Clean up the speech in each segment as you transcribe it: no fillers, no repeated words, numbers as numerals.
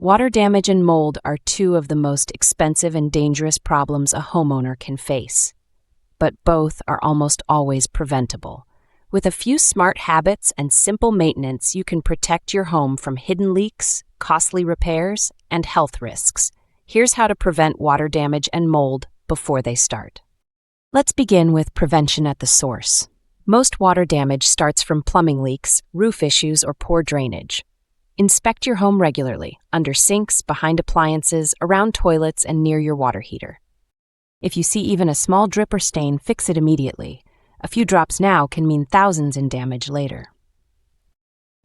Water damage and mold are two of the most expensive and dangerous problems a homeowner can face. But both are almost always preventable. With a few smart habits and simple maintenance, you can protect your home from hidden leaks, costly repairs, and health risks. Here's how to prevent water damage and mold before they start. Let's begin with prevention at the source. Most water damage starts from plumbing leaks, roof issues, or poor drainage. Inspect your home regularly, under sinks, behind appliances, around toilets, and near your water heater. If you see even a small drip or stain, fix it immediately. A few drops now can mean thousands in damage later.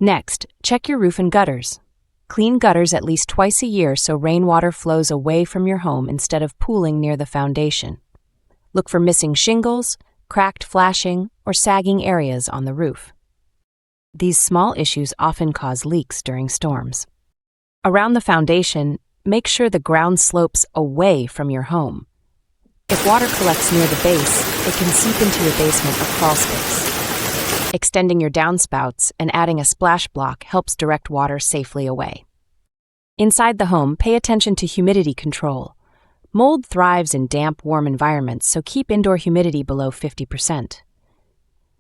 Next, check your roof and gutters. Clean gutters at least twice a year so rainwater flows away from your home instead of pooling near the foundation. Look for missing shingles, cracked flashing, or sagging areas on the roof. These small issues often cause leaks during storms. Around the foundation, make sure the ground slopes away from your home. If water collects near the base, it can seep into your basement or crawl space. Extending your downspouts and adding a splash block helps direct water safely away. Inside the home, pay attention to humidity control. Mold thrives in damp, warm environments, so keep indoor humidity below 50%.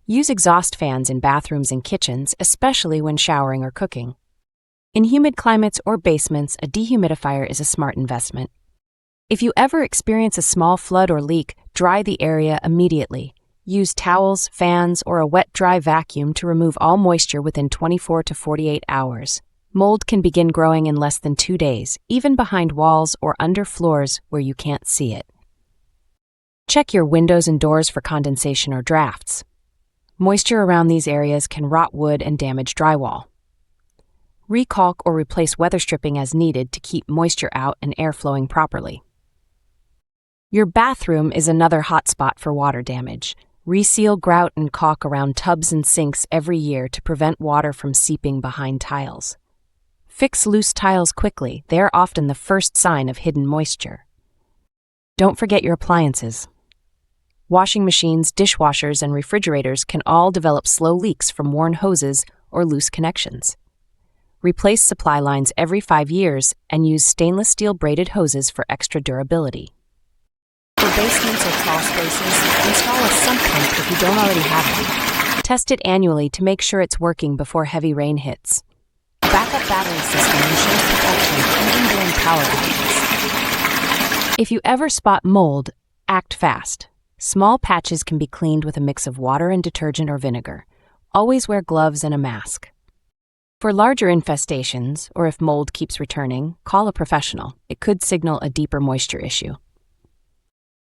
Use exhaust fans in bathrooms and kitchens, especially when showering or cooking. In humid climates or basements, a dehumidifier is a smart investment. If you ever experience a small flood or leak, dry the area immediately. Use towels, fans, or a wet-dry vacuum to remove all moisture within 24 to 48 hours. Mold can begin growing in less than 2 days, even behind walls or under floors where you can't see it. Check your windows and doors for condensation or drafts. Moisture around these areas can rot wood and damage drywall. Recalk or replace weather stripping as needed to keep moisture out and air flowing properly. Your bathroom is another hotspot for water damage. Reseal grout and caulk around tubs and sinks every year to prevent water from seeping behind tiles. Fix loose tiles quickly. They are often the first sign of hidden moisture. Don't forget your appliances. Washing machines, dishwashers, and refrigerators can all develop slow leaks from worn hoses or loose connections. Replace supply lines every 5 years and use stainless steel braided hoses for extra durability. For basements or crawl spaces, install a sump pump if you don't already have one. Test it annually to make sure it's working before heavy rain hits. A backup battery system ensures protection even during power outages. If you ever spot mold, act fast. Small patches can be cleaned with a mix of water and detergent or vinegar. Always wear gloves and a mask. For larger infestations, or if mold keeps returning, call a professional. It could signal a deeper moisture issue.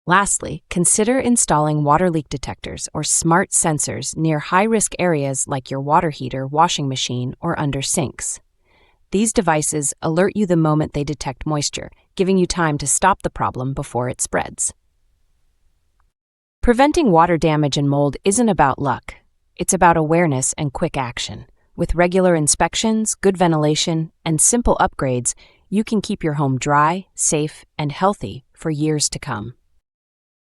Lastly, consider installing water leak detectors or smart sensors near high-risk areas like your water heater, washing machine, or under sinks. These devices alert you the moment they detect moisture, giving you time to stop the problem before it spreads. Preventing water damage and mold isn't about luck. It's about awareness and quick action. With regular inspections, good ventilation, and simple upgrades, you can keep your home dry, safe, and healthy for years to come.